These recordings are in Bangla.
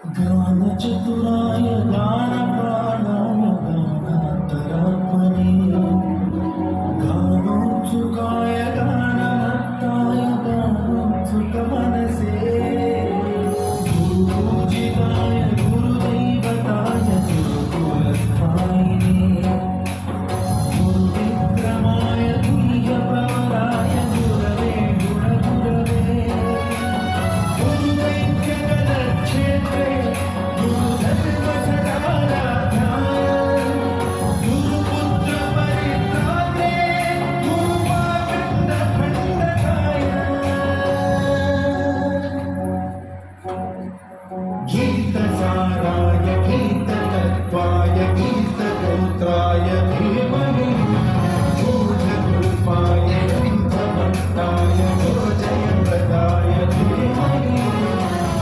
गानचतुराय गानप्राणाय गानान्तरात्मने गानोत्सुकाय गानमत्ताय गानोत्सुकमनसे गुरुपूजिताय गुरुदैवताय गुरुकुलस्थायिने गुरुविक्रमाय तुल्यप्रवराय गुरवे गुणगुरवे गुरुदैत्यकलक्षेत्रे गुरुधर्मसदाराध्याय गुरुपुत्रपरित्रात्रे गुरुमाकण्डखण्डकाय गीतसाराय गीततत्त्वाय गीतगोत्राय धीमहि गूढरूपाय गन्धमत्ताय गोजयप्रदाय धीमहि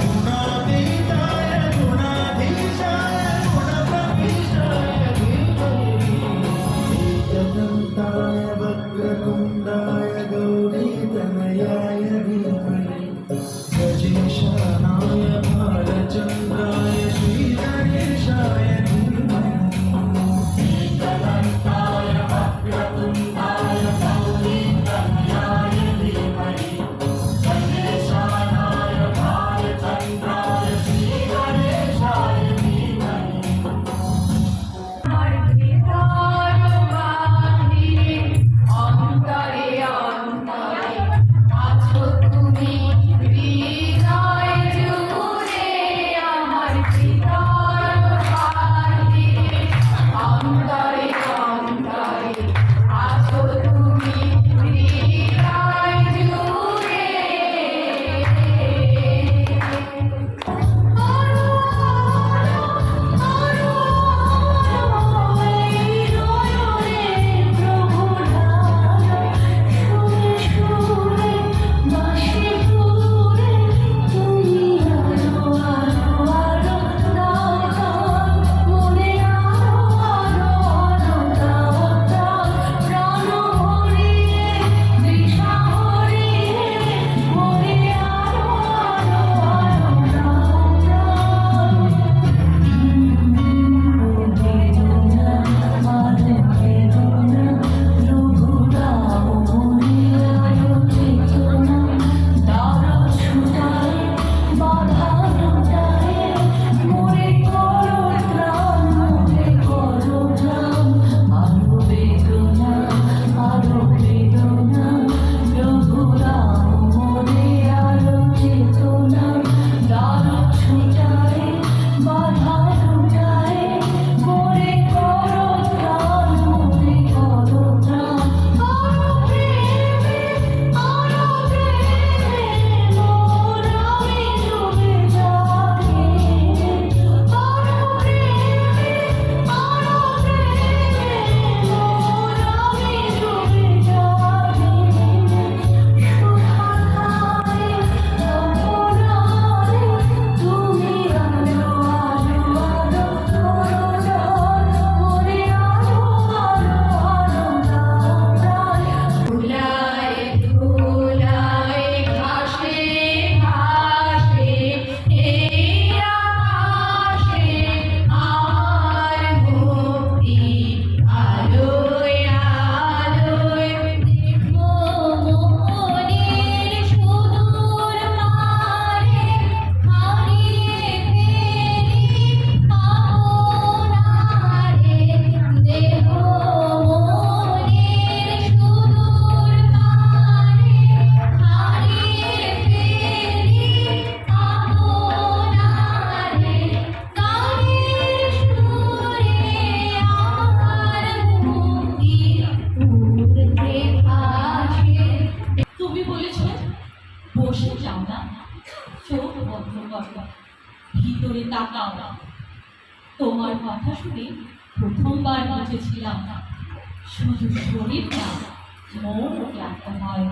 गुणातीताय गुणाधीशाय गुणप्रविष्टाय धीमहि एकदन्ताय वक्रतुण्डाय गौरीतनयाय धीमहि गजेशानाय भालचन्द्राय श्रीगणेशाय धीमहि एकदन्ताय वक्रतुण्डाय गौरीतनयाय धीमहि गजेशानाय भालचन्द्राय श्रीगणेशाय धीमहि আমার ভিতর বাহিরে অন্তরে অন্তরে আছো তুমি হৃদয় জুড়ে আমার ভিতর বাহিরে অন্তরে অন্তরে আছো তুমি হৃদয় জুড়ে বসে যাও না, চোখ বন্ধ করো, ভিতরে তাকাও না। তোমার কথা শুনে প্রথমবার বুঝেছিলাম শুধু শরীর না, মন ক্লান্ত হয়।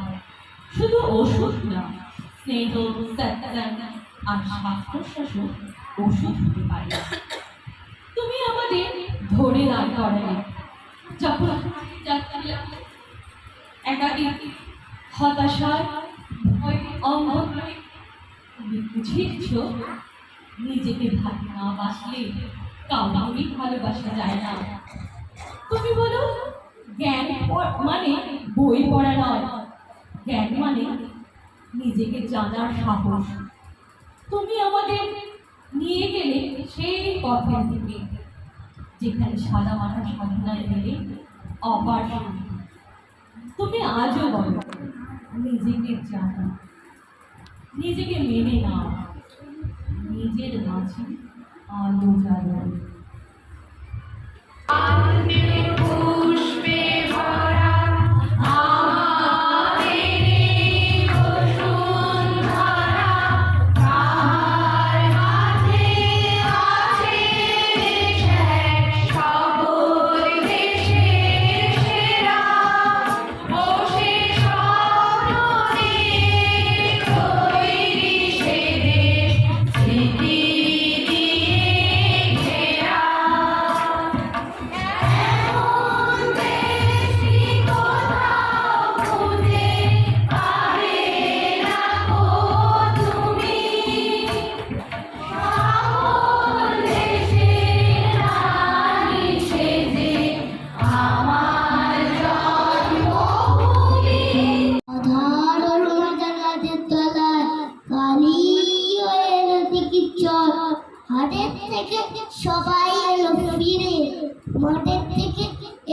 শুধু ওষুধ না, স্নেহ, সত্যান আর শ্বাস-প্রশ্বাসও ওষুধ হতে পারে। তুমি আমাদের ধরে দাঁড় করালে যখন একাধিক হতাশায় অন্ধকারে তুমি বুঝিয়েছ নিজেকে ভালোবাসলে কাউকে ভালোবাসা যায় না। তুমি বলো, জ্ঞান মানে বই পড়া নয়, জ্ঞান মানে নিজেকে জানার সাহস। তুমি আমাদের নিয়ে গেলে সেই পথের দিকে যেখানে সাদা মাথা সাধনায় গেলে অপার সুখ। তুমি আজও বলো, নিজেকে জানো, নিজেকে মেনে নাও, নিজের মাঝে আলো জ্বালো। পুষ্পে ভরা আমাদের বসুন্ধরা, তার মাঝে আছে সকল দেশের সেরা, বসে স্বপ্নে তৈরি সে দেশ, স্মৃতি দিয়ে ঘেরা। এমন দেশি কোথাও খুঁজে পাবে না গো তুমি, সকল দেশের রানী সেজে আমার জন্মভূমি। অধারণ গাছের তলায় কালি হয়ে এলো টিকির চর, হাটের থেকে সবাই এলো ফিরে, মাঠের থেকে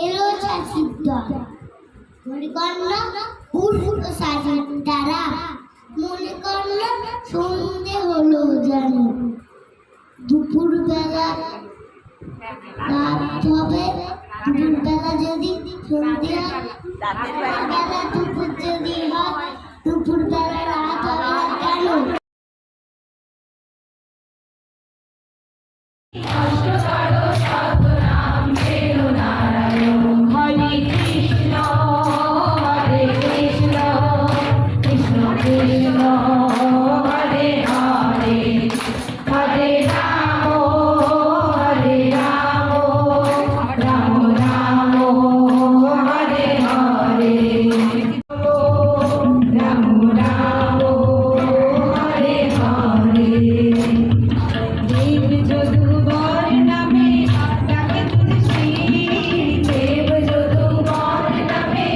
এলো চাষির দল। মনে করল উল্টো সাজের তারা, মনে করল সন্ধে হলো যেন, দুপুর বেলা রাত হবে, দুপুর বেলা যদি সন্ধে হয়, বেলা দুপুর যদি হয়, দুপুর বেলা রাত হবে না কেন? অষ্টদশ শতনাম বেরো নারায়ণ, হরে কৃষ্ণ হরে কৃষ্ণ, কৃষ্ণ কৃষ্ণ হরে হরে, হরে রাম রাম রাম হরে হরে, রাম রাম হরে হরে। দেব যদুবর নামে ডাকে যুধিষ্ঠির, দেব যদুবর নামে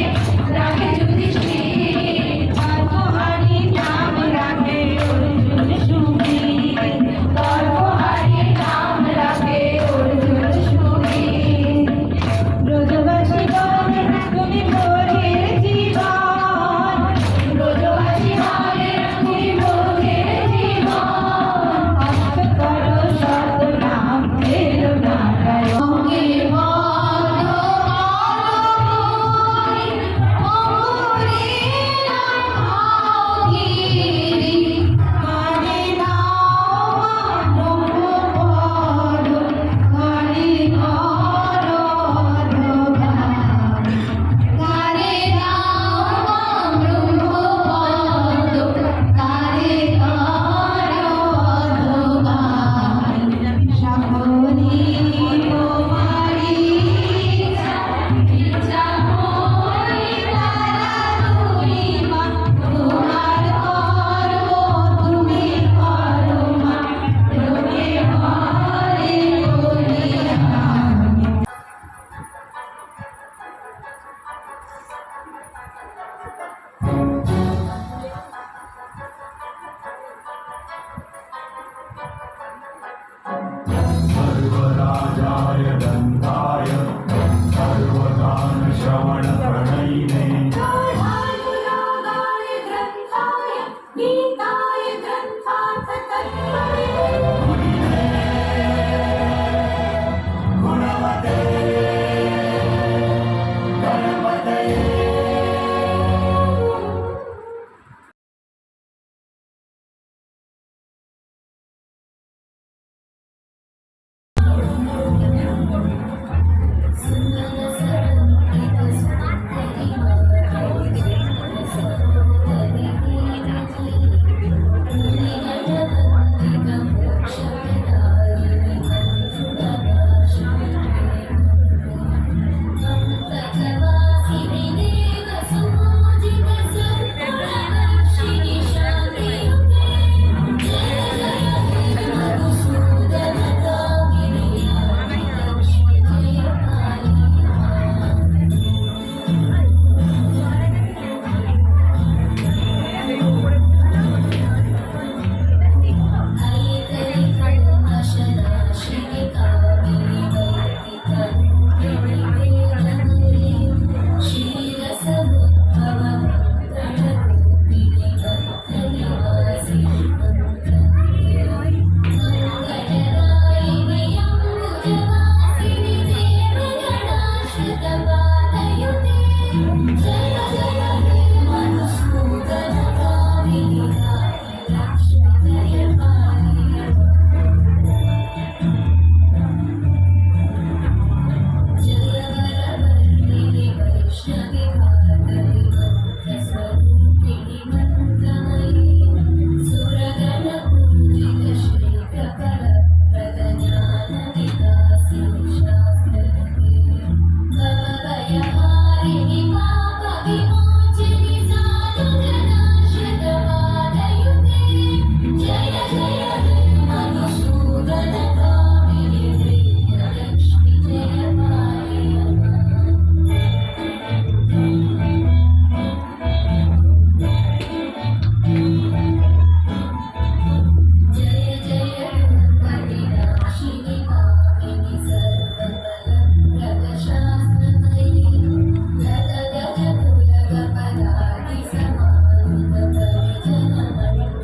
ডাকে যুধিষ্ঠির, পার্থহারি নাম রাখে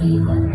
জীবন